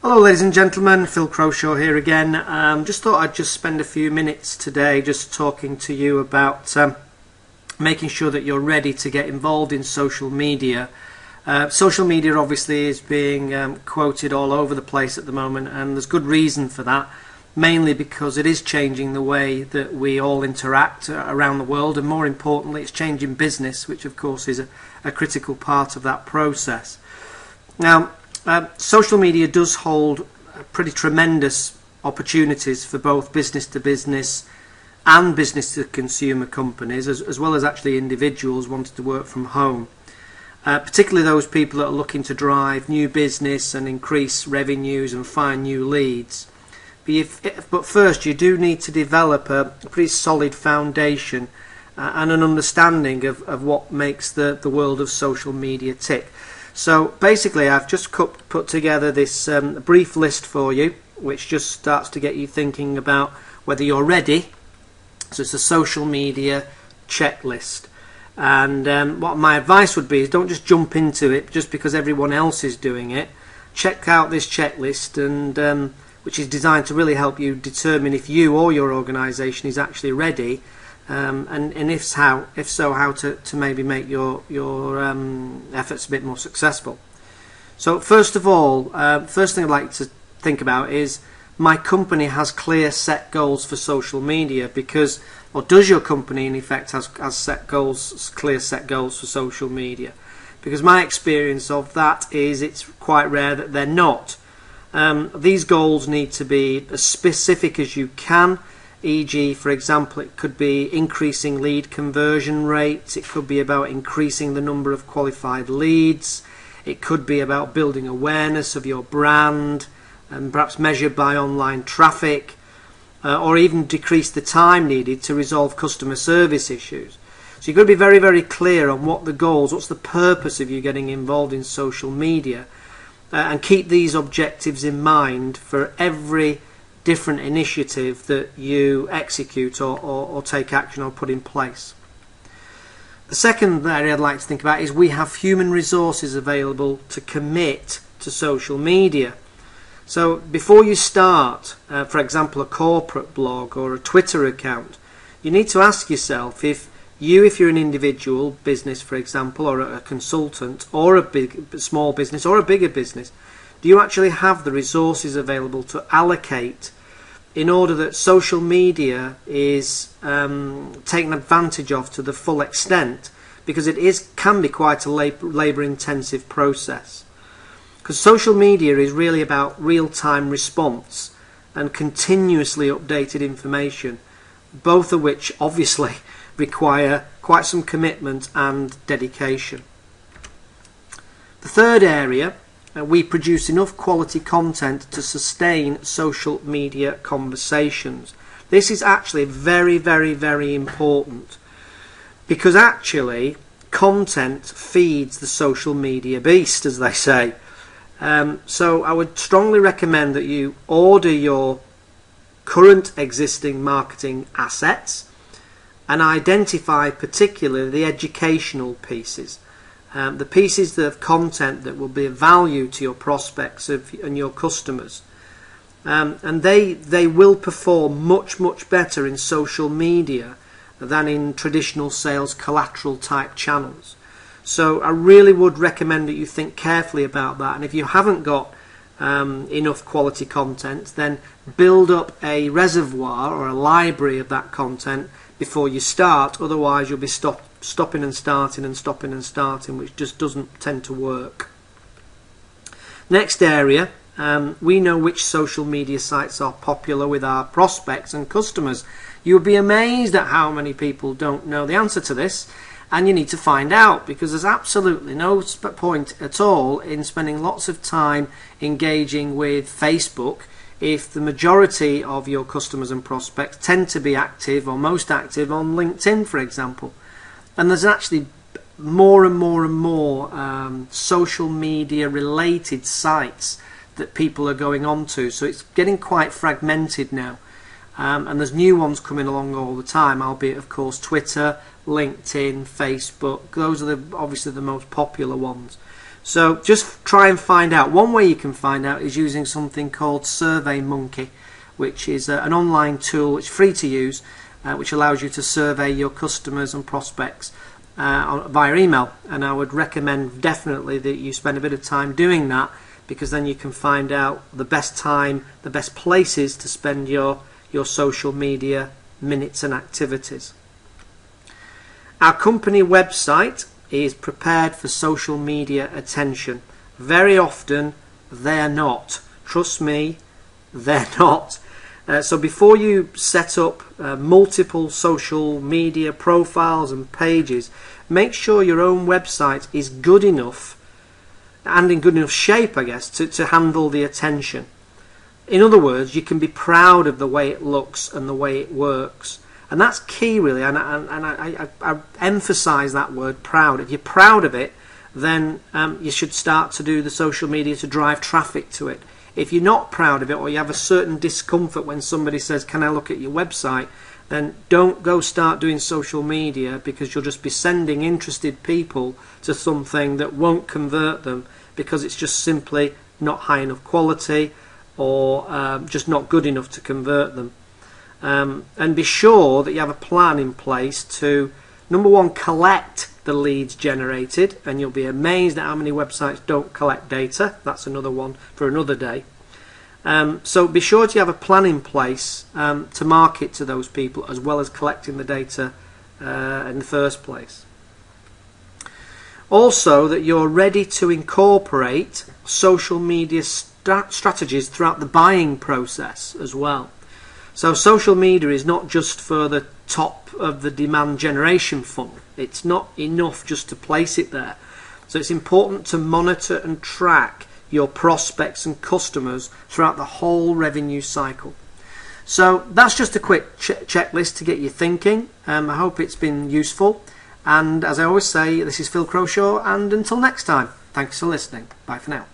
Hello ladies and gentlemen, Phil Crowshaw here again. Just thought I'd just spend a few minutes today just talking to you about making sure that you're ready to get involved in social media. Social media obviously is being quoted all over the place at the moment, and there's good reason for that, mainly because it is changing the way that we all interact around the world, and more importantly it's changing business, which of course is a critical part of that process. Now, social media does hold pretty tremendous opportunities for both business to business and business to consumer companies, as well as actually individuals wanting to work from home. Particularly those people that are looking to drive new business and increase revenues and find new leads. But first you do need to develop a pretty solid foundation and an understanding of what makes the world of social media tick. So basically I've just put together this brief list for you, which just starts to get you thinking about whether you're ready. So it's a social media checklist, and what my advice would be is don't just jump into it just because everyone else is doing it. Check out this checklist, and which is designed to really help you determine if you or your organisation is actually ready. And if so, how to maybe make your efforts a bit more successful. So first of all, first thing I'd like to think about is, my company has clear set goals for social media, because, or does your company in effect has clear set goals for social media? Because my experience of that is it's quite rare that they're not. These goals need to be as specific as you can. E.g., for example, it could be increasing lead conversion rates, it could be about increasing the number of qualified leads, it could be about building awareness of your brand, and perhaps measured by online traffic, or even decrease the time needed to resolve customer service issues. So you've got to be very, very clear on what the goals, what's the purpose of you getting involved in social media, and keep these objectives in mind for every different initiative that you execute or take action or put in place. The second area I'd like to think about is we have human resources available to commit to social media. So before you start, for example, a corporate blog or a Twitter account, you need to ask yourself if you're an individual business, for example, or a consultant, or a small business or a bigger business, do you actually have the resources available to allocate in order that social media is taken advantage of to the full extent, because it can be quite a labour intensive process. Because social media is really about real-time response and continuously updated information, both of which obviously require quite some commitment and dedication. The third area, we produce enough quality content to sustain social media conversations. This is actually very, very, very important, because actually content feeds the social media beast, as they say. So I would strongly recommend that you order your current existing marketing assets and identify particularly the educational pieces. The pieces of content that will be of value to your prospects and your customers, and they will perform much, much better in social media than in traditional sales collateral type channels. So I really would recommend that you think carefully about that, and if you haven't got enough quality content, then build up a reservoir or a library of that content before you start. Otherwise you'll be stopping and starting, which just doesn't tend to work. Next area, we know which social media sites are popular with our prospects and customers. You'll be amazed at how many people don't know the answer to this, and you need to find out, because there's absolutely no point at all in spending lots of time engaging with Facebook if the majority of your customers and prospects tend to be active, or most active, on LinkedIn, for example. And there's actually more and more social media related sites that people are going on to, so it's getting quite fragmented now, and there's new ones coming along all the time, albeit of course Twitter, LinkedIn, Facebook, those are obviously the most popular ones. So just try and find out. One way you can find out is using something called SurveyMonkey, which is an online tool which is free to use, which allows you to survey your customers and prospects via email. And I would recommend definitely that you spend a bit of time doing that, because then you can find out the best time, the best places to spend your social media minutes and activities. Our company website is prepared for social media attention. Very often they're not. Trust me, they're not. So before you set up multiple social media profiles and pages, make sure your own website is good enough and in good enough shape, I guess, to handle the attention. In other words, you can be proud of the way it looks and the way it works. And that's key, really, and I emphasize that word, proud. If you're proud of it, then you should start to do the social media to drive traffic to it. If you're not proud of it, or you have a certain discomfort when somebody says, can I look at your website, then don't go start doing social media, because you'll just be sending interested people to something that won't convert them, because it's just simply not high enough quality, or just not good enough to convert them. And be sure that you have a plan in place to, number one, collect the leads generated, and you'll be amazed at how many websites don't collect data. That's another one for another day. So be sure to have a plan in place to market to those people, as well as collecting the data in the first place. Also, that you're ready to incorporate social media strategies throughout the buying process as well. So social media is not just for the top of the demand generation funnel. It's not enough just to place it there. So it's important to monitor and track your prospects and customers throughout the whole revenue cycle. So that's just a quick checklist to get you thinking. I hope it's been useful. And as I always say, this is Phil Crowshaw, and until next time, thanks for listening. Bye for now.